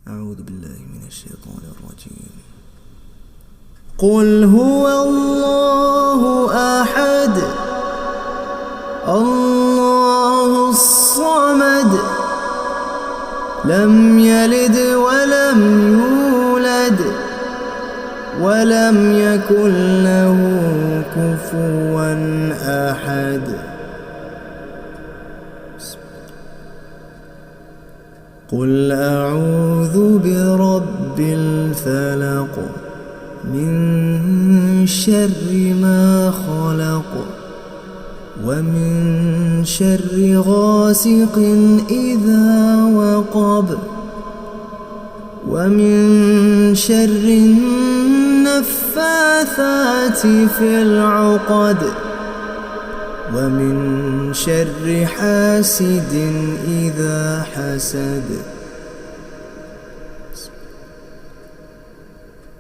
أعوذ بالله من الشيطان الرجيم. قل هو الله أحد الله الصمد لم يلد ولم يولد ولم يكن له كفوا أحد. قل أعوذ برب الفلق من شر ما خلق ومن شر غاسق إذا وقب ومن شر النفاثات في العقد ومن شر حاسد إذا حسد.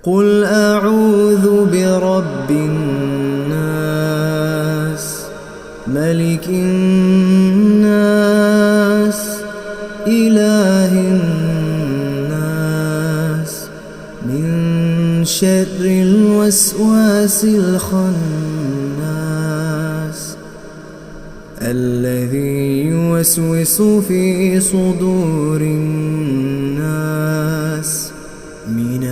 قل أعوذ برب الناس ملك الناس إله الناس من شر الوسواس الخناس الذي يوسوس في صدور الناس من